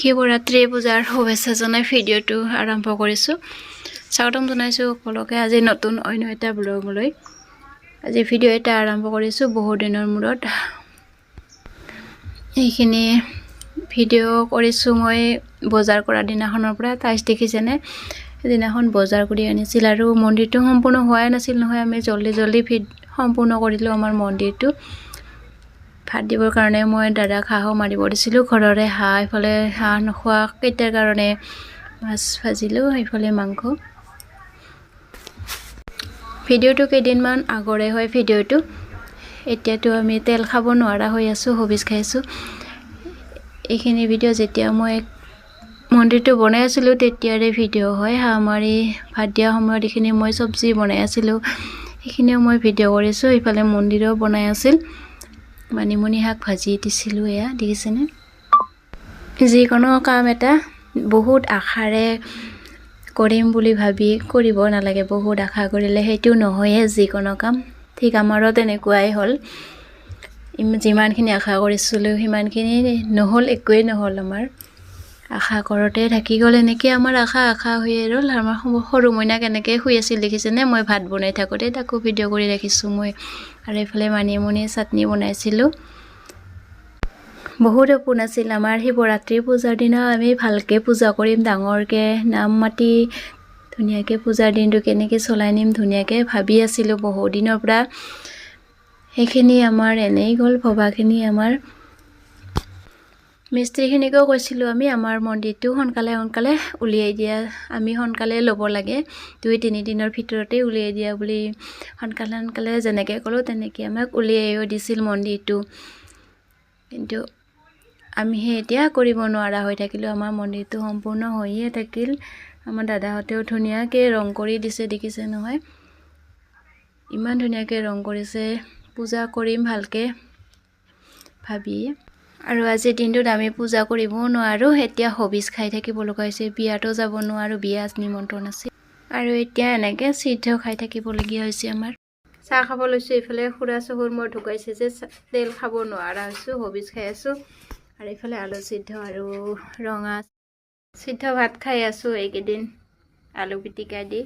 শিৱৰাত্ৰি পূজাৰ শুভেচ্ছা জনাই ভিডিঅ'টো আৰম্ভ কৰিছোঁ। স্বাগতম জনাইছোঁ সকলোকে আজি নতুন অন্য এটা ব্লগলৈ। আজি ভিডিঅ' এটা আৰম্ভ কৰিছোঁ বহু দিনৰ মূৰত। এইখিনি ভিডিঅ' কৰিছোঁ মই বজাৰ কৰা দিনাখনৰ পৰা। তাইজ দেখিছেনে, সেইদিনাখন বজাৰ কৰি আনিছিল আৰু মন্দিৰটো সম্পূৰ্ণ হোৱাই নাছিল নহয়। আমি জল্দি সম্পূৰ্ণ কৰিলোঁ আমাৰ মন্দিৰটো। ভাত দিবৰ কাৰণে মই দাদাক হাঁহো মাৰিব দিছিলোঁ ঘৰৰে হাঁহ। এইফালে হাঁহ নোখোৱা কেইটাৰ কাৰণে মাছ ভাজিলোঁ, এইফালে মাংস। ভিডিঅ'টো কেইদিনমান আগৰে হয় ভিডিঅ'টো। এতিয়াতো আমি তেল খাব নোৱাৰা হৈ আছোঁ, হবিজ খাইছোঁ। এইখিনি ভিডিঅ' যেতিয়া মই মন্দিৰটো বনাই আছিলোঁ তেতিয়াৰে ভিডিঅ' হয়। হাঁহ মাৰি ভাত দিয়া সময়ত এইখিনি মই চব্জি বনাই আছিলোঁ, সেইখিনিও মই ভিডিঅ' কৰিছোঁ। এইফালে মন্দিৰো বনাই আছিল, মানিমুনি শাক ভাজি দিছিলোঁ। এয়া দেখিছেনে, যিকোনো কাম এটা বহুত আশাৰে কৰিম বুলি ভাবি কৰিব নালাগে। বহুত আশা কৰিলে সেইটো নহয়ে যিকোনো কাম। ঠিক আমাৰো তেনেকুৱাই হ'ল। যিমানখিনি আশা কৰিছিলোঁ সিমানখিনি নহ'ল, একোৱেই নহ'ল। আমাৰ আশা কৰোঁতে থাকি গ'ল এনেকৈ। আমাৰ আশা হৈয়ে ৰ'ল। আমাৰ সৰু মইনা কেনেকৈ শুই আছিল দেখিছেনে, মই ভাত বনাই থাকোঁতে তাকো ভিডিঅ' কৰি ৰাখিছোঁ মই। আৰু এইফালে মানিমুনি চাটনি বনাইছিলোঁ। বহুত সপোন আছিল আমাৰ শিৱৰাত্ৰি পূজাৰ দিনা আমি ভালকৈ পূজা কৰিম, ডাঙৰকৈ নাম মাতি ধুনীয়াকৈ পূজাৰ দিনটো কেনেকৈ চলাই নিম ধুনীয়াকৈ ভাবি আছিলোঁ বহু দিনৰ পৰা। সেইখিনি আমাৰ এনেই গ'ল ভবাখিনি আমাৰ। মিস্ত্ৰীখিনিকো কৈছিলোঁ আমি আমাৰ মন্দিৰটো সোনকালে উলিয়াই দিয়া, আমি সোনকালে ল'ব লাগে, 2-3 দিনৰ ভিতৰতে উলিয়াই দিয়া বুলি সোনকালে যেনেকৈ ক'লোঁ তেনেকৈ আমাক উলিয়াইও দিছিল মন্দিৰটো। কিন্তু আমিহে এতিয়া কৰিব নোৱাৰা হৈ থাকিলোঁ। আমাৰ মন্দিৰটো সম্পূৰ্ণ হৈয়ে থাকিল। আমাৰ দাদাহঁতেও ধুনীয়াকৈ ৰং কৰি দিছে, দেখিছে নহয়, ইমান ধুনীয়াকৈ ৰং কৰিছে। পূজা কৰিম ভালকৈ ভাবি। আৰু আজিৰ দিনটোত আমি পূজা কৰিবও নোৱাৰোঁ, এতিয়া হবিজ খাই থাকিব লগা হৈছে। বিয়াতো যাব নোৱাৰোঁ, বিয়া নিমন্ত্ৰণ আছে। আৰু এতিয়া এনেকৈ সিদ্ধ খাই থাকিবলগীয়া হৈছে আমাৰ। চাহ খাব লৈছোঁ। এইফালে খুৰা চহুৰ মোৰ ঢুকাইছে যে তেল খাব নোৱাৰা হৈছোঁ, হবিজ খাই আছোঁ। আৰু এইফালে আলু সিদ্ধ আৰু ৰঙা সিদ্ধ ভাত খাই আছোঁ এইকেইদিন, আলু পিটিকা দি।